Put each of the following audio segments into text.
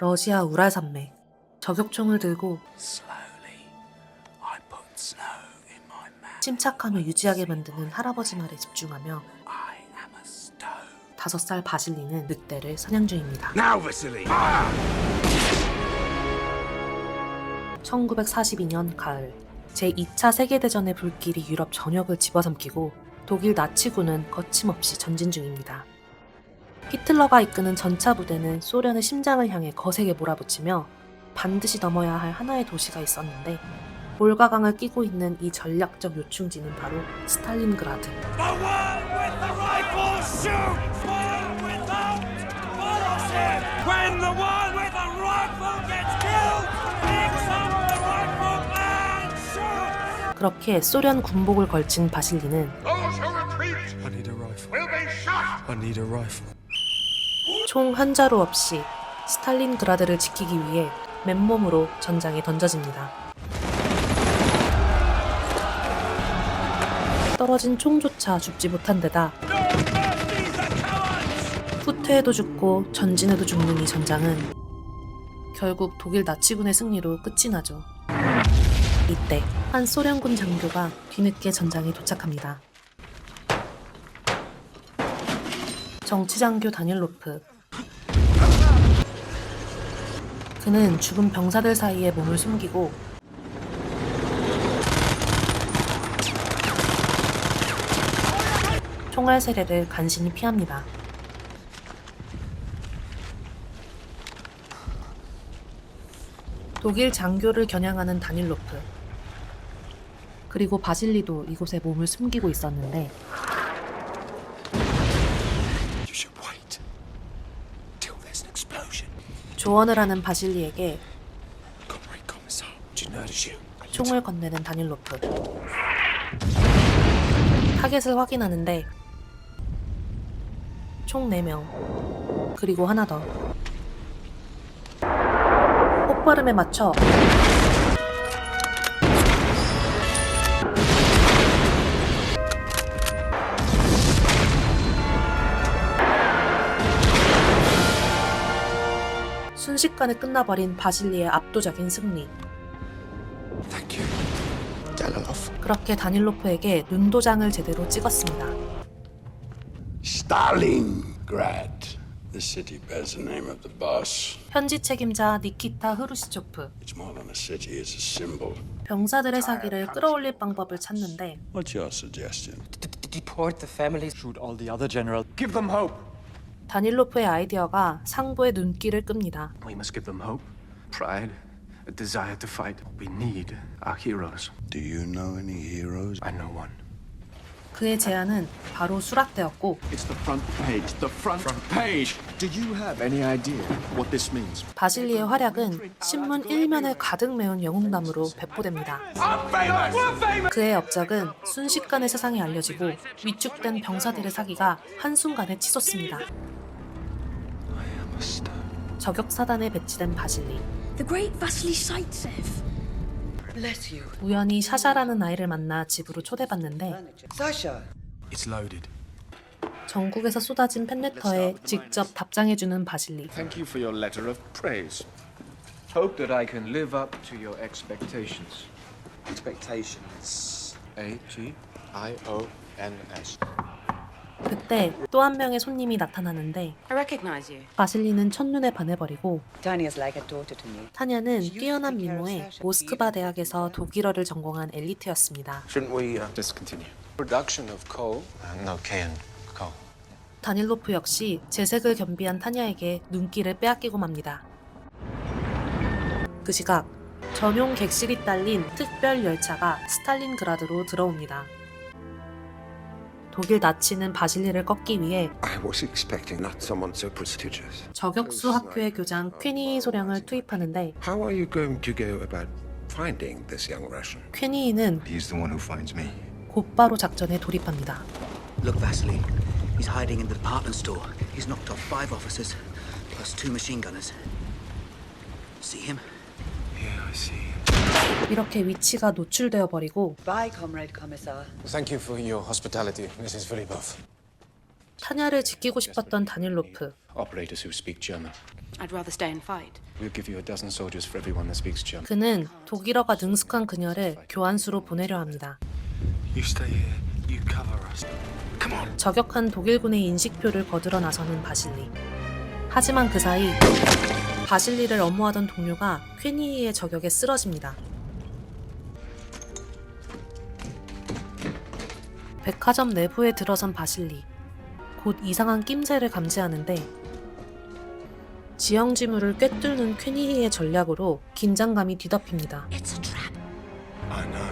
러시아 우랄 산맥. 저격총을 들고 침착함을 유지하게 만드는 할아버지 말에 집중하며 5살 바실리는 늑대를 사냥 중입니다. 1942년 가을, 제2차 세계대전의 불길이 유럽 전역을 집어삼키고 독일 나치군은 거침없이 전진 중입니다. 히틀러가 이끄는 전차 부대는 소련의 심장을 향해 거세게 몰아붙이며 반드시 넘어야 할 하나의 도시가 있었는데, 볼가강을 끼고 있는 이 전략적 요충지는 바로 스탈린그라드. 그렇게 소련 군복을 걸친 바실리는 총 한 자루 없이 스탈린그라드를 지키기 위해 맨몸으로 전장에 던져집니다. 떨어진 총조차 죽지 못한 데다 후퇴해도 죽고 전진해도 죽는 이 전장은 결국 독일 나치군의 승리로 끝이 나죠. 이때 한 소련군 장교가 뒤늦게 전장에 도착합니다. 정치장교 다닐로프. 그는 죽은 병사들 사이에 몸을 숨기고 총알 세례를 간신히 피합니다. 독일 장교를 겨냥하는 다닐로프, 그리고 바실리도 이곳에 몸을 숨기고 있었는데, 조언을 하는 바실리에게 총을 건네는 다닐로프. 타겟을 확인하는데 총 4명, 그리고 하나 더. 폭발음에 맞춰 순식간에 끝나버린 바실리의 압도적인 승리. 그렇게 다닐로프에게 눈도장을 제대로 찍었습니다. Stalingrad. The city bears the name of the boss. 현지 책임자 니키타 흐루시초프. It's more than a city, it's a symbol. 병사들의 사기를 끌어올릴 방법을 찾는데, What's your suggestion? Deport the families. Shoot all the other generals. Give them hope. 다닐로프의 아이디어가 상부의 눈길을 끕니다. We must give them hope, pride, a desire to fight. We need our heroes. Do you know any heroes? I know one. 그의 제안은 바로 수락되었고, It's the front page. The front page. Do you have any idea what this means? 바실리의 활약은 신문 1면을 가득 메운 영웅담으로 배포됩니다. 그의 업적은 순식간에 세상에 알려지고 위축된 병사들의 사기가 한순간에 치솟습니다. 저격사단에 배치된 바실리. The great Vasily Zaitsev. Bless you. 우연히 샤샤라는 아이를 만나 집으로 초대받는데, Sasha. It's loaded. 전국에서 쏟아진 팬레터에 직접 답장해주는 바실리. Thank you for your letter of praise. Hope that I can live up to your expectations. Expectations. A-G? I-O-N-S. 그때 또 한 명의 손님이 나타나는데, I recognize you. 바실리는 첫눈에 반해버리고, Tanya's like a daughter to me. 타냐는 뛰어난 미모에 모스크바 대학에서 독일어를 전공한 엘리트였습니다. Shouldn't we discontinue? Production of coal. No, K&Co. 다닐로프 역시 재색을 겸비한 타냐에게 눈길을 빼앗기고 맙니다. 그 시각 전용 객실이 딸린 특별 열차가 스탈린그라드로 들어옵니다. 독일 나치는 바실리를 꺾기 위해 I was expecting not someone so prestigious. 저격수 학교의 교장 퀘니이 소령을 투입하는데, How are you going to go about finding this young Russian? 퀘니이는 He's the one who finds me. 곧바로 작전에 돌입합니다. Look, Vasily. He's hiding in the department store. He's knocked off 5 officers, plus 2 machine gunners. See him? Yeah, I see. 이렇게 위치가 노출되어 버리고 Bye, Comrade Commissar. Thank you for your hospitality, Mrs. Filipov. 타냐를 지키고 싶었던 다닐로프. Operators who speak German. I'd rather stay and fight. We'll give you a dozen soldiers for everyone that speaks German. 그는 독일어가 능숙한 그녀를 교환수로 보내려 합니다. You stay here. You cover us. Come on. 저격한 독일군의 인식표를 거들어 나서는 바실리. 하지만 그 사이 바실리를 엄호하던 동료가 퀘니의 저격에 쓰러집니다. 백화점 내부에 들어선 바실리. 곧 이상한 낌새를 감지하는데 지형지물을 꿰뚫는 퀘니의 전략으로 긴장감이 뒤덮입니다. I know.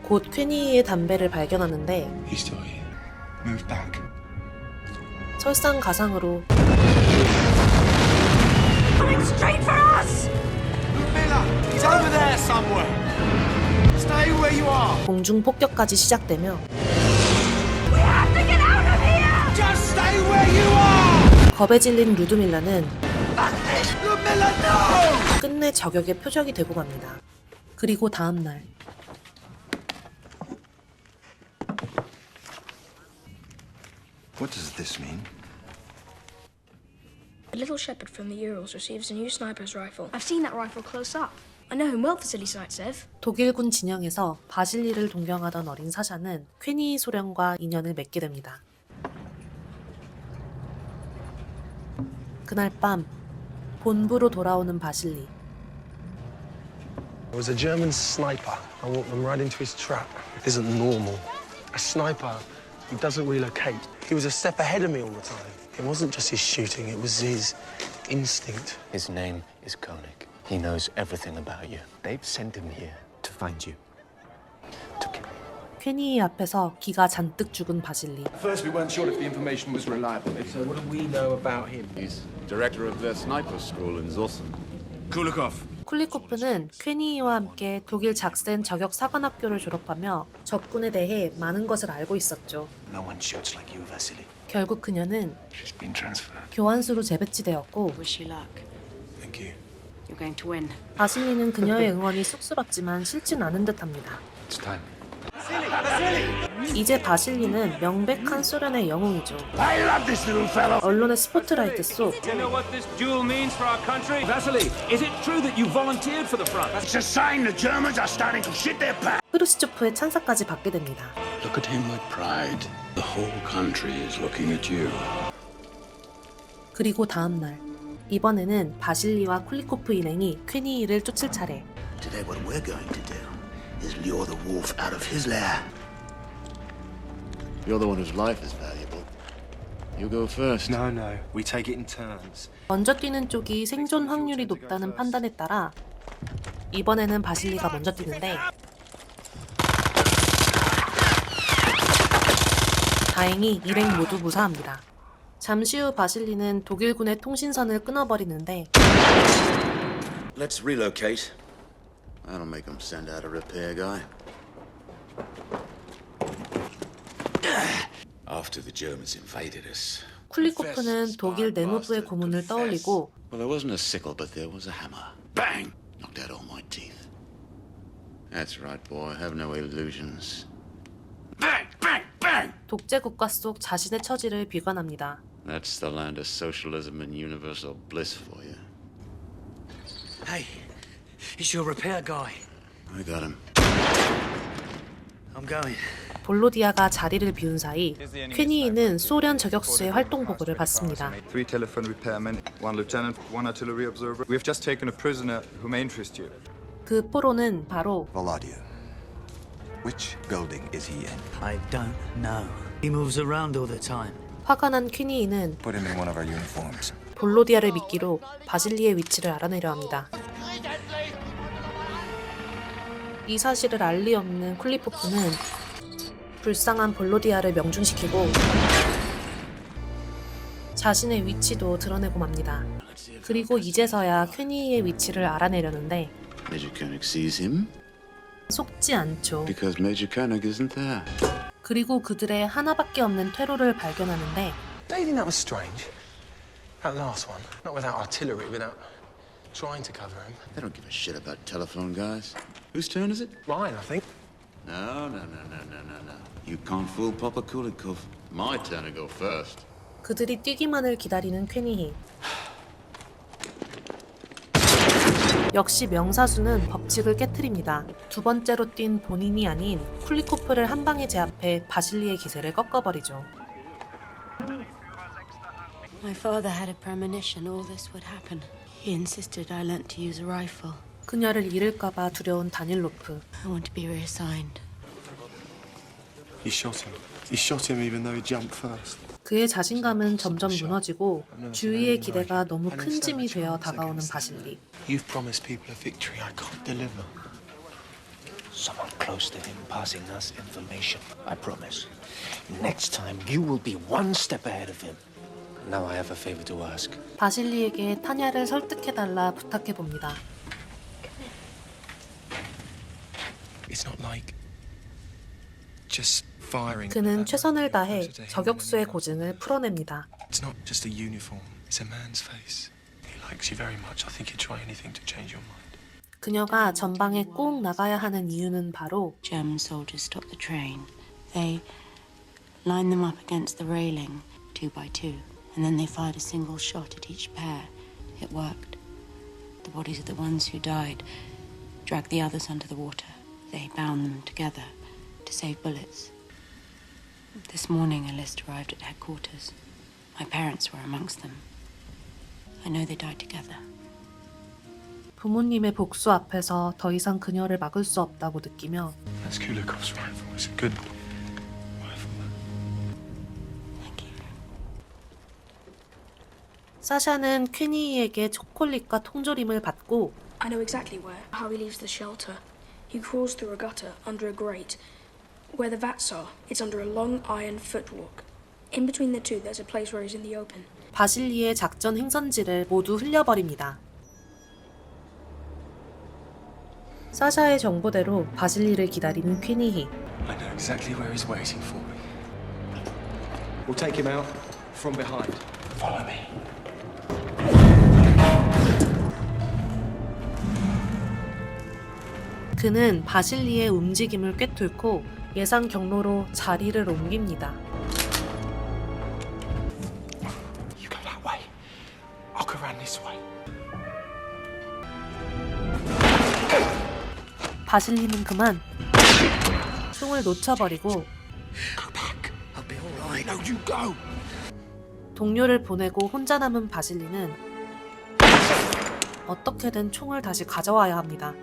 곧 퀘니의 담배를 발견하는데 He's still here. Move back. 설상가상으로 He's over there somewhere. Stay where you are. 공중 폭격까지 시작되며 Just stay where you are. 겁에 질린 루드밀라는 Ludmilla, no! 끝내 저격의 표적이 되고 맙니다. 그리고 다음 날 What does this mean? A little shepherd from the Urals receives a new sniper's rifle. I've seen that rifle close up. I know him well, Vasily Zaitsev. 독일군 진영에서 바실리를 동경하던 어린 사샤는 퀘니 소련과 인연을 맺게 됩니다. 그날 밤 본부로 돌아오는 바실리. There was a German sniper. I walked them right into his trap. It isn't normal. A sniper who doesn't relocate. He was a step ahead of me all the time. It wasn't just his shooting, it was his instinct. His name is Koenig. He knows everything about you. They've sent him here to find you. To kill you. 퀘니 앞에서 기가 잔뜩 죽은 바실리. First, we weren't sure if the information was reliable. So what do we know about him? He's director of their sniper school in Zossen. Kulikov. 쿨리코프는 퀘니와 함께 독일 작센 저격 사관학교를 졸업하며 적군에 대해 많은 것을 알고 있었죠. No one shoots like you, Vasily. 결국 그녀는 She's been transferred. 교환수로 재배치되었고 Wish you luck. Thank you. You're going to win. 바실리는 그녀의 응원이 쑥스럽지만 싫진 않은 듯합니다. It's time. 이제 바실리는 명백한 소련의 영웅이죠. I love this little fellow. 언론의 스포트라이트 속 Do you know what this duel means for our country? Vasily, is it true that you volunteered for the front? It's a sign the Germans are starting to shit their pants. 크루시초프의 찬사까지 받게 됩니다. Look at him with pride. The whole country is looking at you. 그리고 다음 날 이번에는 바실리와 쿨리코프 일행이 퀘니를 쫓을 차례. Today, what we're going to do is lure the wolf out of his lair. You're the one whose life is valuable. You go first. No, no. We take it in turns. 먼저 뛰는 쪽이 생존 확률이 높다는 판단에 따라 이번에는 바실리가 먼저 뛰는데 다행히 일행 모두 무사합니다. 잠시 후 바실리는 독일군의 통신선을 끊어버리는데 Let's relocate. That'll make them send out a repair guy. After the Germans invaded us. 쿨리코프는 독일 내무부의 고문을 떠올리고 Well, there wasn't a sickle, but there was a hammer. Bang! Knocked out all my teeth. That's right, boy. Have no illusions. Bang! Bang! Bang! 독재 국가 속 자신의 처지를 비관합니다. That's the land of socialism and universal bliss for you. Hey, it's your repair guy. I got him. I'm going. 볼로디아가 자리를 비운 사이 퀘니는 소련 저격수의 활동 보고를 받습니다. 3 telephone repairmen, 1 lieutenant, 1 artillery observer. We have just taken a prisoner who may interest you. 그 포로는 바로 Volodya. Which building is he in? I don't know. He moves around all the time. 화가 난 퀘니는 Put him in one of our uniforms. 볼로디아를 미끼로 바실리의 위치를 알아내려 합니다. 이 사실을 알 리 없는 쿨리코프는 불쌍한 볼로디아를 명중시키고 자신의 위치도 드러내고 맙니다. 그리고 이제서야 퀘니의 위치를 알아내려는데 Major Koenig sees him 속지 않죠. because Major Koenig isn't there. 그리고 그들의 하나밖에 없는 퇴로를 발견하는데 Don't you think that was strange? That last one. Not without artillery, without trying to cover him. They don't give a shit about telephone guys. Whose turn is it? Mine, I think. No. You can't fool Papa Kulikov. My turn to go first. 그들이 뛰기만을 기다리는 퀘니. 역시 명사수는 법칙을 깨트립니다. 두 번째로 뛴 본인이 아닌 쿨리코프를 한 방에 제압해 바실리의 기세를 꺾어버리죠. My father had a premonition all this would happen. He insisted I learnt to use a rifle. 그녀를 잃을까봐 두려운 다닐로프. I want to be reassigned. You shot him. You shot him even though he jumped first. 그의 자신감은 점점 무너지고 주위의 기대가 너무 큰 짐이 되어 다가오는 바실리. You've promised people a victory I can't deliver. Someone close to him passing us information, I promise. Next time, you will be one step ahead of him. Now I have a favor to ask. 바실리에게 타냐를 설득해달라 부탁해봅니다. It's not like just firing. 그는 최선을 다해 저격수의 고증을 풀어냅니다. It's not just a uniform. It's a man's face. He likes you very much. I think he'd try anything to change your mind. 그녀가 전방에 꼭 나가야 하는 이유는 바로 German soldiers stopped the train. They lined them up against the railing, 2 by 2, and then they fired a single shot at each pair. It worked. The bodies of the ones who died dragged the others under the water. They bound them together to save bullets. This morning, a list arrived at headquarters. My parents were amongst them. I know they died together. 부모님의 복수 앞에서 더 이상 그녀를 막을 수 없다고 느끼며 That's Kulikov's rifle. It's a good rifle. 사샤는 퀘니에게 초콜릿과 통조림을 받고 I know exactly where. How he leaves the shelter. He crawls through a gutter under a grate. Where the vats are, it's under a long iron footwalk. In between the two, there's a place where he's in the open. 바실리의 작전 행선지를 모두 흘려버립니다. 사샤의 정보대로 바실리를 기다리는 퀘니히. I know exactly where he's waiting for me. We'll take him out from behind. Follow me. 그는 바실리의 움직임을 꿰뚫고 예상 경로로 자리를 옮깁니다. You go that way. I'll go around this way. 바실리는 그만 총을 놓쳐버리고 Go back. I'll be all right. No, you go. 동료를 보내고 혼자 남은 바실리는 어떻게든 총을 다시 가져와야 합니다.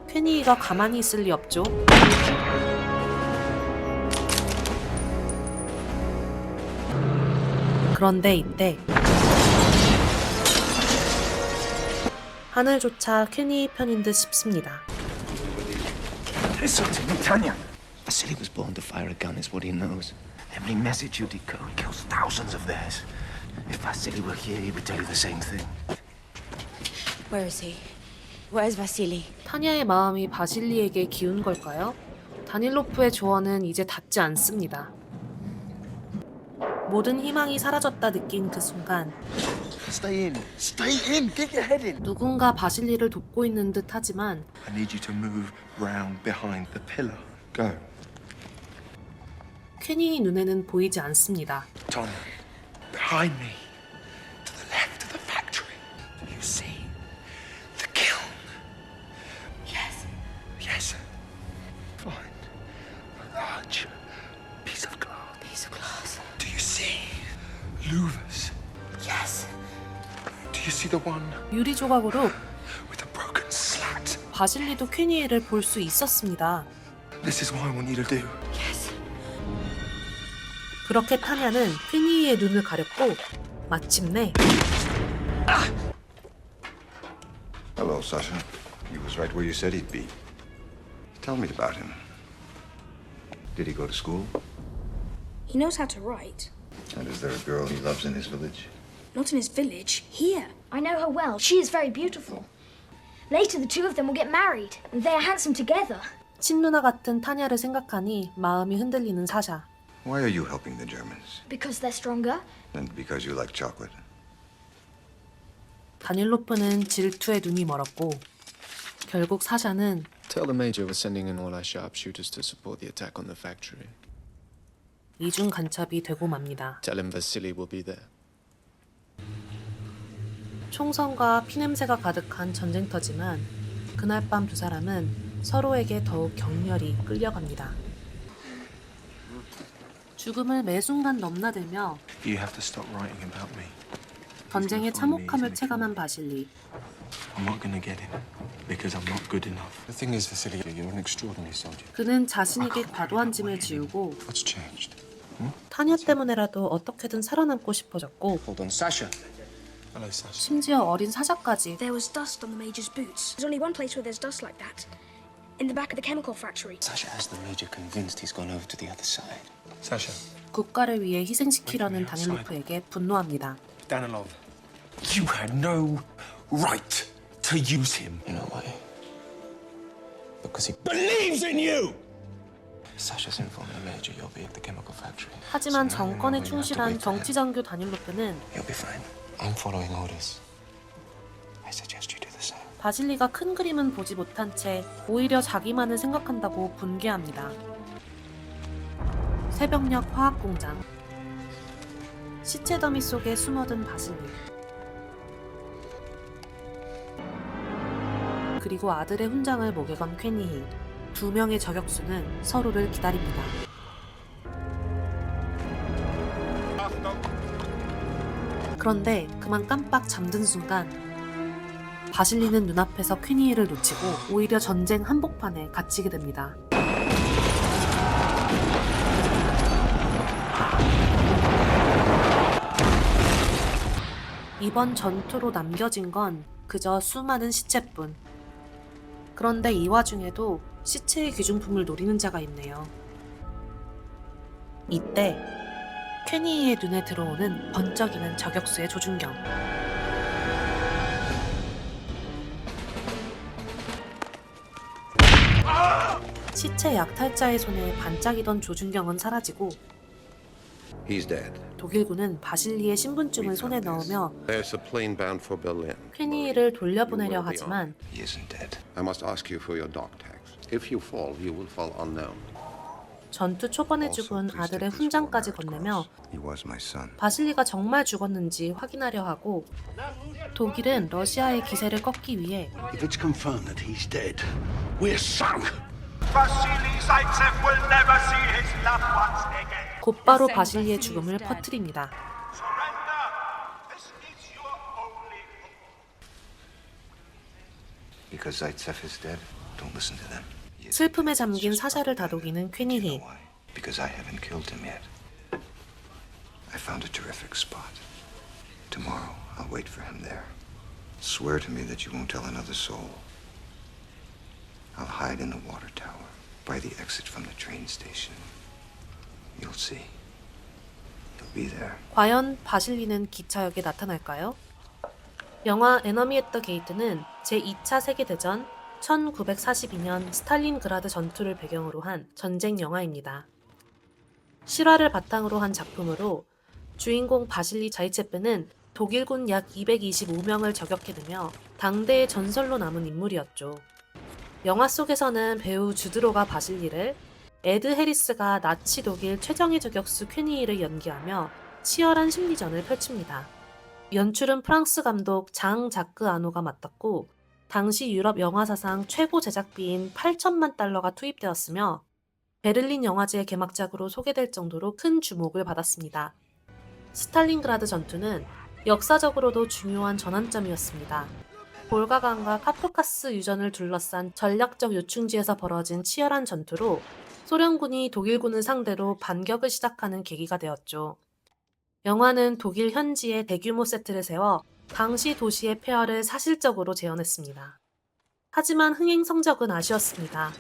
퀘니가 가만히 있을 리 없죠. 그런데 이때 하늘조차 퀘니 편인 듯 싶습니다. Listen to me, Tanya. Vasily was born to fire a gun, is what he knows. Every message you decode kills thousands of theirs. If Vasily were here, he would tell you the same thing. Where is he? Where's Vasily? 타냐의 마음이 바실리에게 기운 걸까요? 다닐로프의 조언은 이제 닿지 않습니다. 모든 희망이 사라졌다 느낀 그 순간 Stay in. Stay in. Get your head in. 누군가 바실리를 돕고 있는 듯 하지만 I need you to move round behind the pillar. Go. 퀘니의 눈에는 보이지 않습니다. Tom, behind me. To the left of the factory. Do you see? The kiln. Yes. Yes. Find a large piece of glass. Piece of glass. Do you see? Louvers. Yes. Do you see the one 유리 조각으로 with the broken slat? 바실리도 퀘니에를 볼 수 있었습니다. This is what I want you to do. Yes. 그렇게 타냐는 퀘니의 눈을 가렸고 마침내 Hello, Sasha. He was right where you said he'd be. Tell me about him. Did he go to school? He knows how to write. And is there a girl he loves in his village? Not in his village, here. I know her well. She is very beautiful. Later, the two of them will get married, and they are handsome together. 친누나 같은 타냐를 생각하니 마음이 흔들리는 사샤. Why are you helping the Germans? Because they're stronger. And because you like chocolate? 다닐로프는 질투에 눈이 멀었고 결국 사샤는 Tell the Major we're sending in all our sharpshooters to support the attack on the factory. 이중 간첩이 되고 맙니다. Tell him Vasily will be there. 총성과 피냄새가 가득한 전쟁터지만 그날 밤 두 사람은 서로에게 더욱 격렬히 끌려갑니다. 죽음을 매 순간 넘나들며 You have to stop writing about me. 전쟁의 참혹함을 체감한 바실리. I'm not gonna get him because I'm not good enough. The thing is, Vasily, you're an extraordinary soldier. 그는 자신에게 과도한 짐을 지우고 What's changed? 타녀 때문에라도 어떻게든 살아남고 싶어졌고 Hold on, Sasha. Hello, Sasha. 심지어 어린 사자까지. There was dust on the Major's boots. There's only one place where there's dust like that. In the back of the chemical factory. Sasha has the Major convinced he's gone over to the other side. Sasha. 국가를 위해 희생시키려는 다닐로프에게 분노합니다. Danilov. You had no right to use him. You know why? Because he Believes in you! Sasha's informed the Major you'll be at the chemical factory. 하지만 정권에 충실한 정치장교 다닐로프는 You'll be fine. I'm following orders. I suggest you do the same. 바실리가 큰 그림은 보지 못한 채 오히려 자기만을 생각한다고 분개합니다. 새벽녘 화학공장. 시체 더미 속에 숨어든 바실리. 그리고 아들의 훈장을 목에 건 퀘니히. 두 명의 저격수는 서로를 기다립니다. 그런데 그만 깜빡 잠든 순간 바실리는 눈앞에서 퀘니히를 놓치고 오히려 전쟁 한복판에 갇히게 됩니다. 이번 전투로 남겨진 건 그저 수많은 시체뿐. 그런데 이 와중에도 시체의 귀중품을 노리는 자가 있네요. 이때 퀘니히의 눈에 들어오는 번쩍이는 저격수의 조준경. 시체 약탈자의 손에 반짝이던 조준경은 사라지고 He's dead. 독일군은 바실리의 신분증을 손에 넣으며 There's a plane bound for Berlin. 퀘니히를 돌려보내려 하지만 He isn't dead. I must ask you for your dog tags. If you fall, you will fall unknown. 전투 초반에 죽은 아들의 훈장까지 건네며 He was my son. 바실리가 정말 죽었는지 확인하려 하고 독일은 러시아의 기세를 꺾기 위해 If it's confirmed that he's dead, we're sunk. Vasily Zaitsev will never see his loved ones again. 곧바로 바실리의 죽음을 퍼뜨립니다. Because Zaitsev is dead, don't listen to them. 슬픔에 잠긴 사샤를 다독이는 퀘니히. Because I haven't killed him yet. I found a terrific spot. Tomorrow, I'll wait for him there. Swear to me that you won't tell another soul. I'll hide in the water tower by the exit from the train station. You'll see. They'll be there. 과연 바실리는 기차역에 나타날까요? 영화 에너미 앳 더 게이트는 제2차 세계대전 1942년 스탈린그라드 전투를 배경으로 한 전쟁 영화입니다. 실화를 바탕으로 한 작품으로 주인공 바실리 자이체프는 독일군 약 225명을 저격해내며 당대의 전설로 남은 인물이었죠. 영화 속에서는 배우 주드로가 바실리를, 에드 해리스가 나치 독일 최정예 저격수 퀘니히를 연기하며 치열한 심리전을 펼칩니다. 연출은 프랑스 감독 장 자크 아노가 맡았고 당시 유럽 영화 사상 최고 제작비인 8천만 달러가 투입되었으며 베를린 영화제 개막작으로 소개될 정도로 큰 주목을 받았습니다. 스탈린그라드 전투는 역사적으로도 중요한 전환점이었습니다. 볼가강과 카프카스 유전을 둘러싼 전략적 요충지에서 벌어진 치열한 전투로 소련군이 독일군을 상대로 반격을 시작하는 계기가 되었죠. 영화는 독일 현지에 대규모 세트를 세워 당시 도시의 폐허를 사실적으로 재현했습니다. 하지만 흥행 성적은 아쉬웠습니다.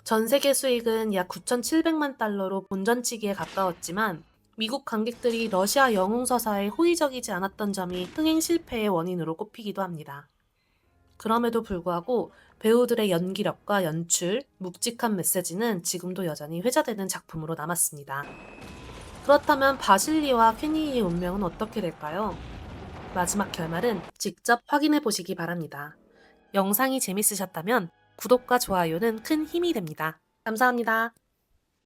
전 세계 수익은 약 9,700만 달러로 본전치기에 가까웠지만 미국 관객들이 러시아 영웅서사에 호의적이지 않았던 점이 흥행 실패의 원인으로 꼽히기도 합니다. 그럼에도 불구하고 배우들의 연기력과 연출, 묵직한 메시지는 지금도 여전히 회자되는 작품으로 남았습니다. 그렇다면 바실리와 퀘니히의 운명은 어떻게 될까요? 마지막 결말은 직접 확인해 보시기 바랍니다. 영상이 재밌으셨다면 구독과 좋아요는 큰 힘이 됩니다. 감사합니다.